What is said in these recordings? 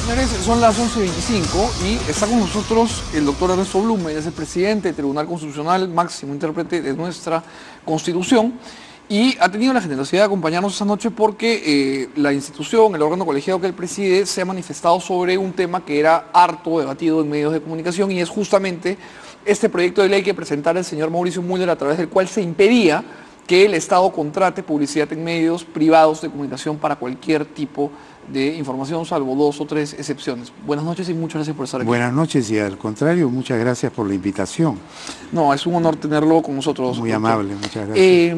Señores, son las 11:25 y está con nosotros el doctor Ernesto Blume, es el presidente del Tribunal Constitucional, máximo intérprete de nuestra Constitución, y ha tenido la generosidad de acompañarnos esta noche porque la institución, el órgano colegiado que él preside, se ha manifestado sobre un tema que era harto debatido en medios de comunicación, y es justamente este proyecto de ley que presentara el señor Mauricio Müller, a través del cual se impedía que el Estado contrate publicidad en medios privados de comunicación para cualquier tipo de información, salvo 2 o 3 excepciones. Buenas noches y muchas gracias por estar aquí. Buenas noches, y al contrario, muchas gracias por la invitación. No, es un honor tenerlo con nosotros. Muy doctor. amable, muchas gracias.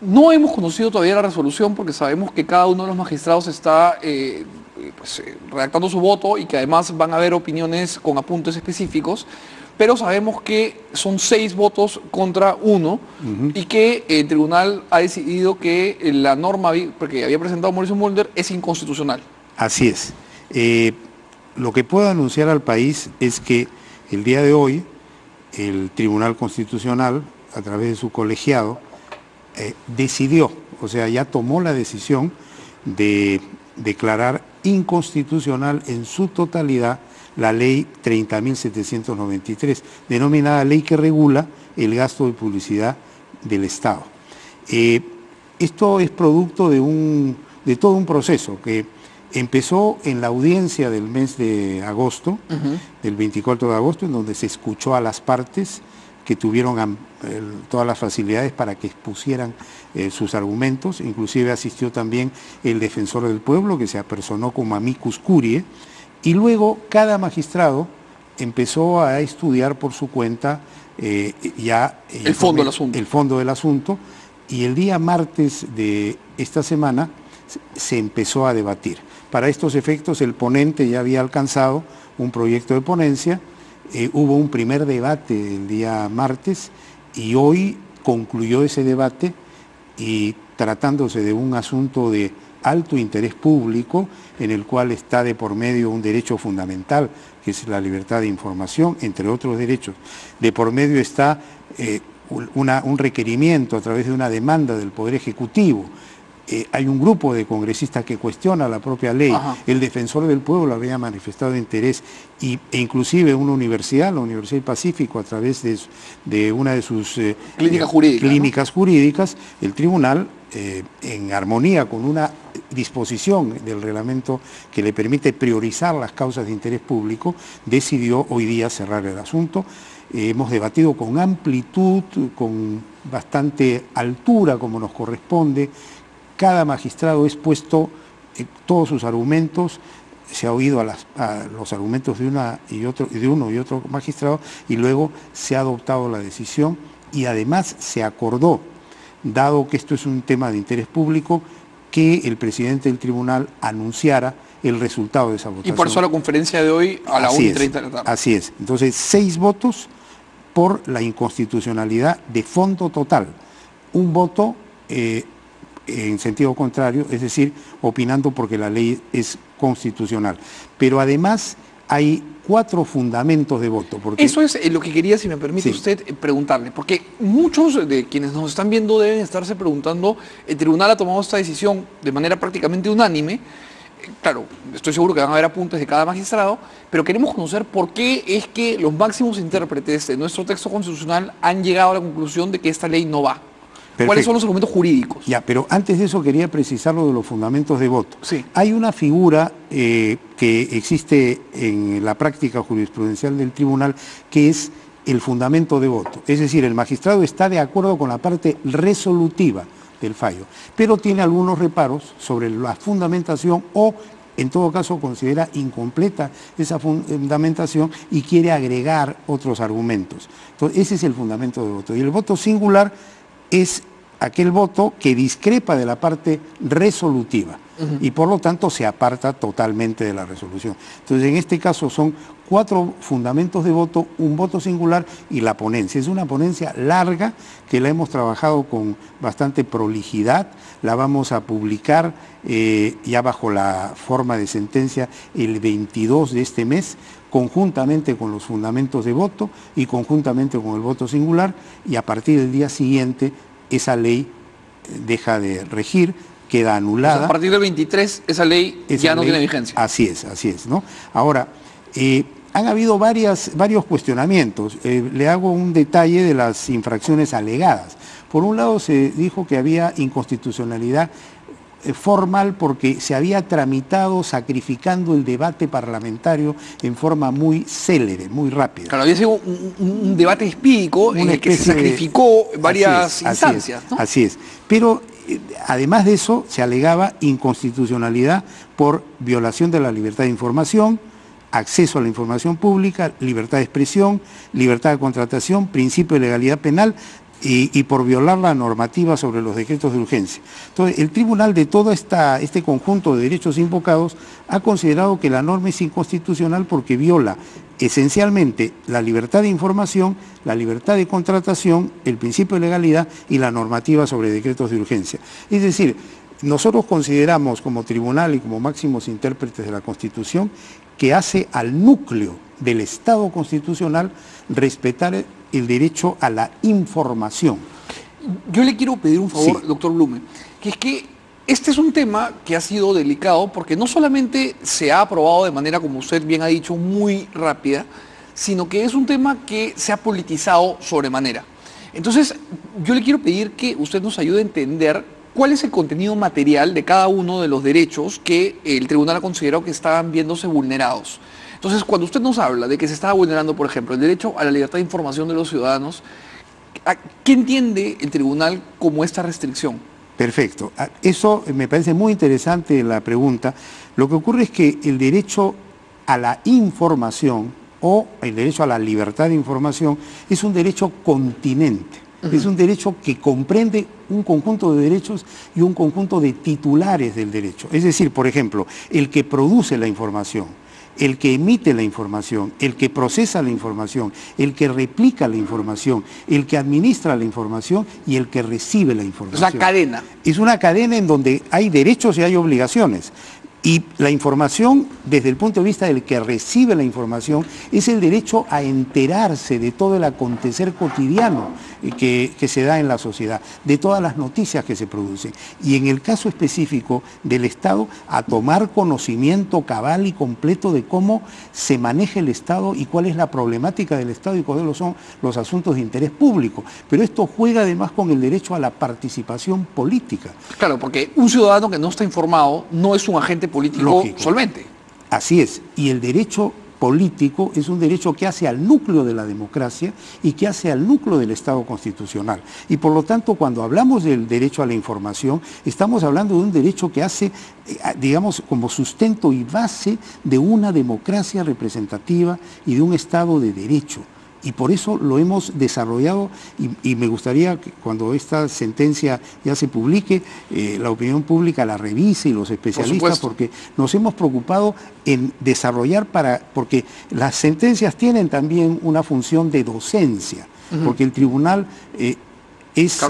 No hemos conocido todavía la resolución porque sabemos que cada uno de los magistrados está redactando su voto y que además van a haber opiniones con apuntes específicos, pero sabemos que son 6 votos contra 1 y que el tribunal ha decidido que la norma que había presentado Mauricio Müller es inconstitucional. Así es. Lo que puedo anunciar al país es que el día de hoy el Tribunal Constitucional, a través de su colegiado, decidió, o sea, ya tomó la decisión de declarar inconstitucional en su totalidad la ley 30.793, denominada ley que regula el gasto de publicidad del Estado. Esto es producto de todo un proceso que empezó en la audiencia del mes de agosto, del 24 de agosto, en donde se escuchó a las partes que tuvieron todas las facilidades para que expusieran sus argumentos. Inclusive asistió también el defensor del pueblo, que se apersonó como amicus curiae, y luego cada magistrado empezó a estudiar por su cuenta el fondo del asunto, y el día martes de esta semana se empezó a debatir. Para estos efectos, el ponente ya había alcanzado un proyecto de ponencia, hubo un primer debate el día martes y hoy concluyó ese debate, y tratándose de un asunto de alto interés público, en el cual está de por medio un derecho fundamental, que es la libertad de información, entre otros derechos. De por medio está un requerimiento a través de una demanda del Poder Ejecutivo. Hay un grupo de congresistas que cuestiona la propia ley. El defensor del pueblo había manifestado interés, e inclusive una universidad, la Universidad del Pacífico, a través de una de sus clínicas jurídicas, el tribunal, en armonía con una disposición del reglamento que le permite priorizar las causas de interés público, decidió hoy día cerrar el asunto. Hemos debatido con amplitud, con bastante altura, como nos corresponde. Cada magistrado ha expuesto todos sus argumentos, se ha oído a los argumentos de uno y otro magistrado, y luego se ha adoptado la decisión, y además se acordó, dado que esto es un tema de interés público, que el presidente del tribunal anunciara el resultado de esa votación. Y por eso la conferencia de hoy a la 1:30 de la tarde. Así es. Entonces, 6 votos por la inconstitucionalidad de fondo total. Un voto en sentido contrario, es decir, opinando porque la ley es constitucional. Pero además hay 4 fundamentos de voto. Porque eso es lo que quería, si me permite usted, preguntarle, porque muchos de quienes nos están viendo deben estarse preguntando, el tribunal ha tomado esta decisión de manera prácticamente unánime. Claro, estoy seguro que van a haber apuntes de cada magistrado, pero queremos conocer por qué es que los máximos intérpretes de nuestro texto constitucional han llegado a la conclusión de que esta ley no va. Perfecto. ¿Cuáles son los argumentos jurídicos? Ya, pero antes de eso quería precisar lo de los fundamentos de voto. Sí. Hay una figura que existe en la práctica jurisprudencial del tribunal, que es el fundamento de voto. Es decir, el magistrado está de acuerdo con la parte resolutiva del fallo, pero tiene algunos reparos sobre la fundamentación, o en todo caso considera incompleta esa fundamentación y quiere agregar otros argumentos. Entonces, ese es el fundamento de voto. Y el voto singular es aquel voto que discrepa de la parte resolutiva y por lo tanto se aparta totalmente de la resolución. Entonces, en este caso son 4 fundamentos de voto, un voto singular y la ponencia. Es una ponencia larga que la hemos trabajado con bastante prolijidad. La vamos a publicar ya bajo la forma de sentencia el 22 de este mes, conjuntamente con los fundamentos de voto y conjuntamente con el voto singular, y a partir del día siguiente esa ley deja de regir queda O anulada. sea, a partir del 23 esa ley ya no tiene vigencia. Así es, ¿no? Ahora, han habido varios cuestionamientos. Le hago un detalle de las infracciones alegadas. Por un lado se dijo que había inconstitucionalidad formal porque se había tramitado sacrificando el debate parlamentario en forma muy célere, muy rápida. Claro, había sido un debate espídico en el que se sacrificó varias instancias, ¿no? Así es. Pero además de eso se alegaba inconstitucionalidad por violación de la libertad de información, acceso a la información pública, libertad de expresión, libertad de contratación, principio de legalidad penal, y por violar la normativa sobre los decretos de urgencia. Entonces, el tribunal de todo este conjunto de derechos invocados ha considerado que la norma es inconstitucional porque viola esencialmente la libertad de información, la libertad de contratación, el principio de legalidad y la normativa sobre decretos de urgencia. Es decir, nosotros consideramos como tribunal y como máximos intérpretes de la Constitución que hace al núcleo del Estado constitucional respetar el derecho a la información. Yo le quiero pedir un favor, Sí. doctor Blume, que es que este es un tema que ha sido delicado porque no solamente se ha aprobado de manera, como usted bien ha dicho, muy rápida, sino que es un tema que se ha politizado sobremanera. Entonces, yo le quiero pedir que usted nos ayude a entender cuál es el contenido material de cada uno de los derechos que el tribunal ha considerado que estaban viéndose vulnerados. Entonces, cuando usted nos habla de que se estaba vulnerando, por ejemplo, el derecho a la libertad de información de los ciudadanos, ¿qué entiende el tribunal como esta restricción? Perfecto. Eso me parece muy interesante la pregunta. Lo que ocurre es que el derecho a la información o el derecho a la libertad de información es un derecho continente. Es un derecho que comprende un conjunto de derechos y un conjunto de titulares del derecho. Es decir, por ejemplo, el que produce la información, el que emite la información, el que procesa la información, el que replica la información, el que administra la información y el que recibe la información. Es una cadena. Es una cadena en donde hay derechos y hay obligaciones. Y la información, desde el punto de vista del que recibe la información, es el derecho a enterarse de todo el acontecer cotidiano que se da en la sociedad, de todas las noticias que se producen. Y en el caso específico del Estado, a tomar conocimiento cabal y completo de cómo se maneja el Estado y cuál es la problemática del Estado y cuáles son los asuntos de interés público. Pero esto juega además con el derecho a la participación política. Claro, porque un ciudadano que no está informado no es un agente político Lógico. solvente. Así es, y el derecho político es un derecho que hace al núcleo de la democracia y que hace al núcleo del Estado constitucional. Y por lo tanto, cuando hablamos del derecho a la información, estamos hablando de un derecho que hace, digamos, como sustento y base de una democracia representativa y de un Estado de derecho. Y por eso lo hemos desarrollado y me gustaría que cuando esta sentencia ya se publique, la opinión pública la revise y los especialistas, porque nos hemos preocupado en desarrollar porque las sentencias tienen también una función de docencia, porque el tribunal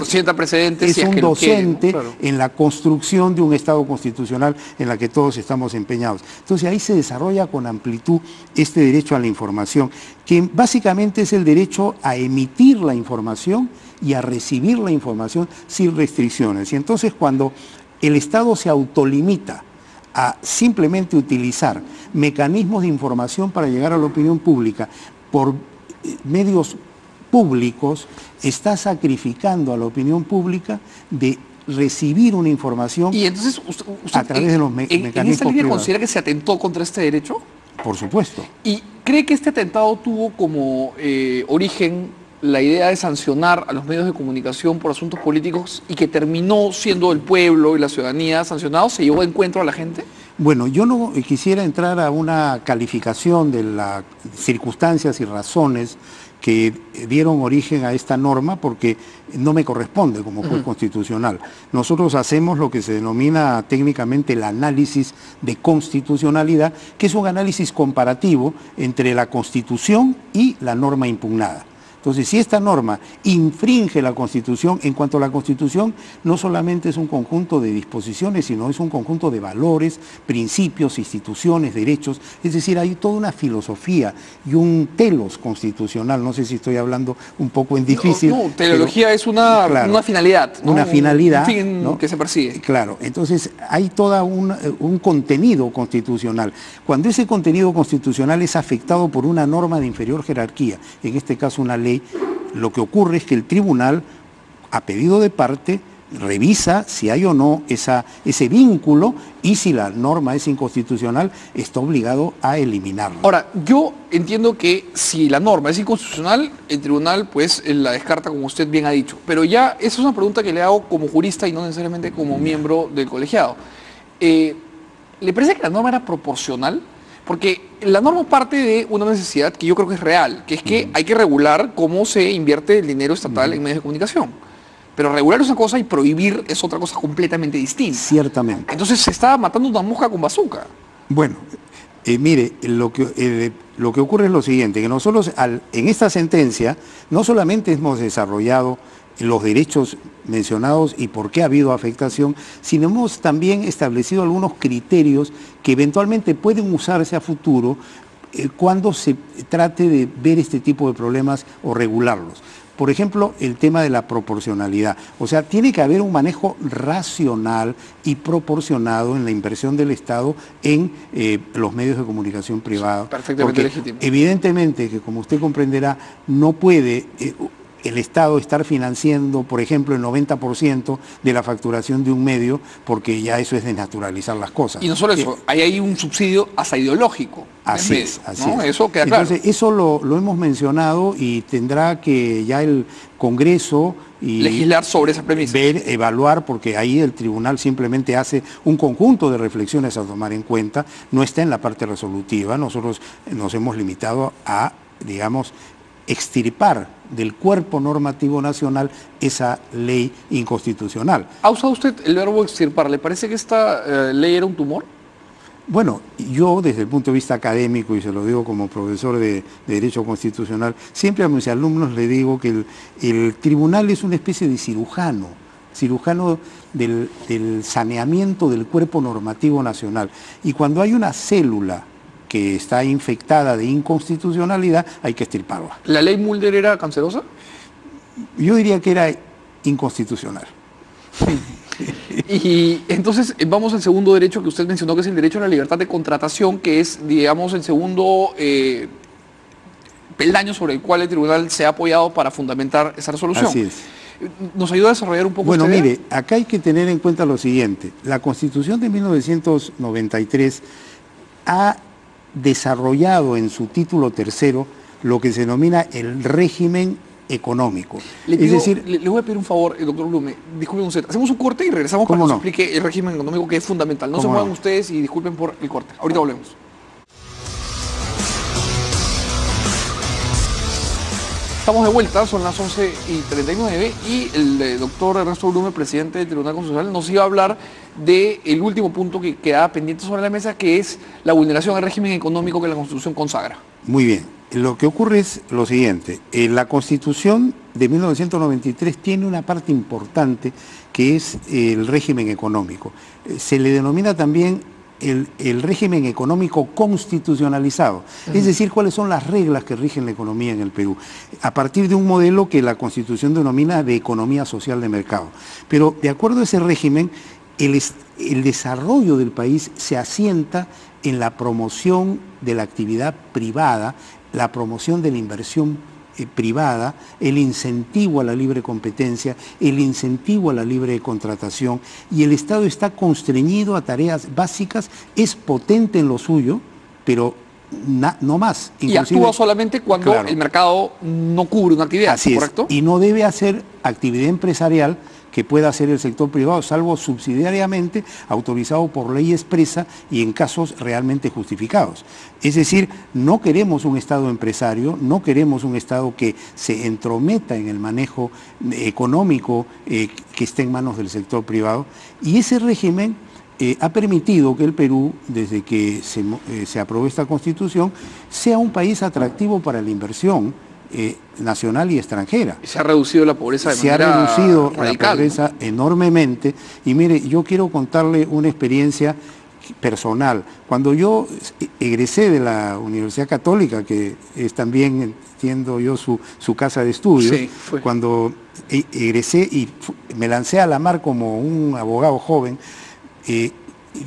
sienta precedentes, es un docente claro, en la construcción de un Estado constitucional en la que todos estamos empeñados. Entonces ahí se desarrolla con amplitud este derecho a la información, que básicamente es el derecho a emitir la información y a recibir la información sin restricciones. Y entonces cuando el Estado se autolimita a simplemente utilizar mecanismos de información para llegar a la opinión pública por medios públicos, está sacrificando a la opinión pública de recibir una información y entonces usted a través de los mecanismos ¿En esta línea privados. considera que se atentó contra este derecho? Por supuesto. ¿Y cree que este atentado tuvo como origen la idea de sancionar a los medios de comunicación por asuntos políticos y que terminó siendo el pueblo y la ciudadanía sancionados? ¿Se llevó de encuentro a la gente? Bueno, yo no quisiera entrar a una calificación de las circunstancias y razones que dieron origen a esta norma porque no me corresponde como juez constitucional. Nosotros hacemos lo que se denomina técnicamente el análisis de constitucionalidad, que es un análisis comparativo entre la Constitución y la norma impugnada. Entonces, si esta norma infringe la Constitución, en cuanto a la Constitución, no solamente es un conjunto de disposiciones, sino es un conjunto de valores, principios, instituciones, derechos, es decir, hay toda una filosofía y un telos constitucional, no sé si estoy hablando un poco en difícil. No, teleología es una finalidad, ¿no? Una finalidad. Un fin, ¿no?, que se persigue. Claro, entonces hay todo un contenido constitucional. Cuando ese contenido constitucional es afectado por una norma de inferior jerarquía, en este caso una ley, lo que ocurre es que el tribunal, a pedido de parte, revisa si hay o no ese vínculo, y si la norma es inconstitucional, está obligado a eliminarla. Ahora, yo entiendo que si la norma es inconstitucional, el tribunal pues la descarta, como usted bien ha dicho. Pero ya, esa es una pregunta que le hago como jurista y no necesariamente como miembro del colegiado. ¿Le parece que la norma era proporcional? Porque la norma parte de una necesidad que yo creo que es real, que es que hay que regular cómo se invierte el dinero estatal en medios de comunicación. Pero regular es una cosa y prohibir es otra cosa completamente distinta. Ciertamente. Entonces se está matando una mosca con bazooka. Bueno, mire, lo que ocurre es lo siguiente, que nosotros en esta sentencia no solamente hemos desarrollado los derechos mencionados y por qué ha habido afectación, sino hemos también establecido algunos criterios que eventualmente pueden usarse a futuro cuando se trate de ver este tipo de problemas o regularlos. Por ejemplo, el tema de la proporcionalidad. O sea, tiene que haber un manejo racional y proporcionado en la inversión del Estado en los medios de comunicación privados. Perfectamente legítimo. Evidentemente que, como usted comprenderá, no puede el Estado estar financiando, por ejemplo, el 90% de la facturación de un medio, porque ya eso es desnaturalizar las cosas. Y no solo eso, hay ahí un subsidio hasta ideológico. Así es, así ¿no? es. Eso queda claro. Entonces, eso lo hemos mencionado y tendrá que ya el Congreso y legislar sobre esa premisa. Ver, evaluar, porque ahí el tribunal simplemente hace un conjunto de reflexiones a tomar en cuenta, no está en la parte resolutiva. Nosotros nos hemos limitado a, digamos, extirpar del cuerpo normativo nacional esa ley inconstitucional. ¿Ha usado usted el verbo extirpar? ¿Le parece que esta ley era un tumor? Bueno, yo desde el punto de vista académico, y se lo digo como profesor de Derecho Constitucional, siempre a mis alumnos le digo que el tribunal es una especie de cirujano del saneamiento del cuerpo normativo nacional. Y cuando hay una célula que está infectada de inconstitucionalidad, hay que extirparla. ¿La ley Mulder era cancerosa? Yo diría que era inconstitucional. Y entonces vamos al segundo derecho que usted mencionó, que es el derecho a la libertad de contratación, que es, digamos, el segundo peldaño sobre el cual el tribunal se ha apoyado para fundamentar esa resolución. Así es. ¿Nos ayuda a desarrollar un poco? Bueno, mire, acá hay que tener en cuenta lo siguiente. La Constitución de 1993 ha desarrollado en su título tercero lo que se denomina el régimen económico. Le voy a pedir un favor, doctor Blume, disculpen usted, hacemos un corte y regresamos para que nos explique el régimen económico, que es fundamental. No se muevan ustedes y disculpen por el corte. Ahorita volvemos. Estamos de vuelta, son las 11:39 y el doctor Ernesto Blume, presidente del Tribunal Constitucional, nos iba a hablar del último punto que queda pendiente sobre la mesa, que es la vulneración al régimen económico que la Constitución consagra. Muy bien. Lo que ocurre es lo siguiente. La Constitución de 1993 tiene una parte importante que es el régimen económico. Se le denomina también el régimen económico constitucionalizado, es decir, cuáles son las reglas que rigen la economía en el Perú, a partir de un modelo que la Constitución denomina de economía social de mercado. Pero de acuerdo a ese régimen, el desarrollo del país se asienta en la promoción de la actividad privada, la promoción de la inversión privada, el incentivo a la libre competencia, el incentivo a la libre contratación, y el Estado está constreñido a tareas básicas, es potente en lo suyo, pero no más. Y actúa solamente cuando el mercado no cubre una actividad, así ¿correcto? Es, y no debe hacer actividad empresarial que pueda hacer el sector privado, salvo subsidiariamente autorizado por ley expresa y en casos realmente justificados. Es decir, no queremos un Estado empresario, no queremos un Estado que se entrometa en el manejo económico que esté en manos del sector privado, y ese régimen ha permitido que el Perú, desde que se aprobó esta Constitución, sea un país atractivo para la inversión. nacional y extranjera. Se ha reducido la pobreza de Se ha manera reducido radical, la pobreza, ¿no?, enormemente. Y mire, yo quiero contarle una experiencia personal. Cuando yo egresé de la Universidad Católica, que es también, entiendo yo, su casa de estudios, sí, cuando egresé y me lancé a la mar como un abogado joven,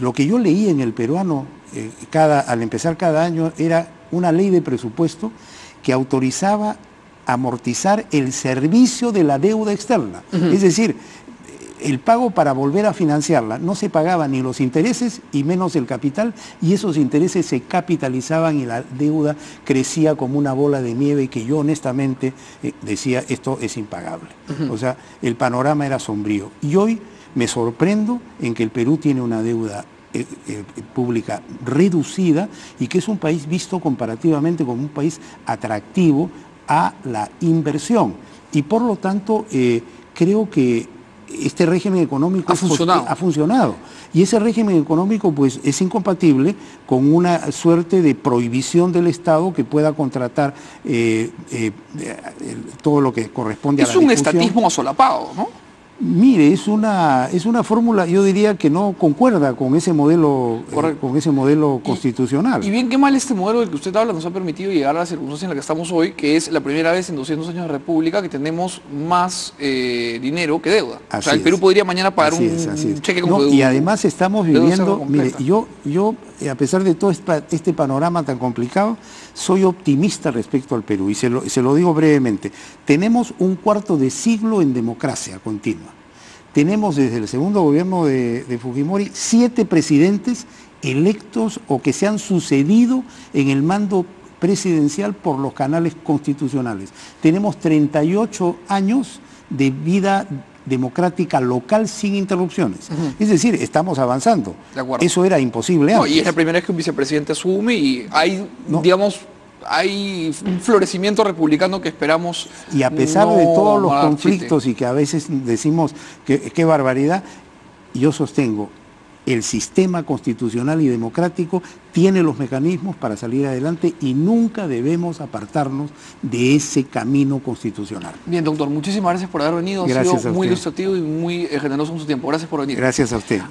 lo que yo leí en el peruano al empezar cada año era una ley de presupuesto que autorizaba amortizar el servicio de la deuda externa. Es decir, el pago para volver a financiarla, no se pagaban ni los intereses y menos el capital, y esos intereses se capitalizaban y la deuda crecía como una bola de nieve que yo honestamente decía, esto es impagable. O sea, el panorama era sombrío. Y hoy me sorprendo en que el Perú tiene una deuda pública reducida y que es un país visto comparativamente como un país atractivo a la inversión. Y por lo tanto, creo que este régimen económico ha funcionado. Y ese régimen económico pues es incompatible con una suerte de prohibición del Estado que pueda contratar todo lo que corresponde a la difusión. Es un estatismo asolapado, ¿no? Mire, es una fórmula, yo diría, que no concuerda con ese modelo, constitucional. Y bien, qué mal este modelo del que usted habla nos ha permitido llegar a la circunstancia en la que estamos hoy, que es la primera vez en 200 años de República que tenemos más dinero que deuda. Así o sea, el Perú podría mañana pagar un cheque con deuda. Y además estamos viviendo, mire, yo a pesar de todo este panorama tan complicado, soy optimista respecto al Perú y se lo digo brevemente. Tenemos un cuarto de siglo en democracia continua. Tenemos desde el segundo gobierno de Fujimori 7 presidentes electos o que se han sucedido en el mando presidencial por los canales constitucionales. Tenemos 38 años de vida democrática local sin interrupciones. Es decir, estamos avanzando. Eso era imposible antes. Y es la primera vez que un vicepresidente asume y hay, digamos, hay un florecimiento republicano que esperamos. Y a pesar de todos los conflictos y que a veces decimos que qué barbaridad, yo sostengo, el sistema constitucional y democrático tiene los mecanismos para salir adelante y nunca debemos apartarnos de ese camino constitucional. Bien, doctor, muchísimas gracias por haber venido. Ha sido muy ilustrativo y muy generoso en su tiempo. Gracias por venir. Gracias a usted.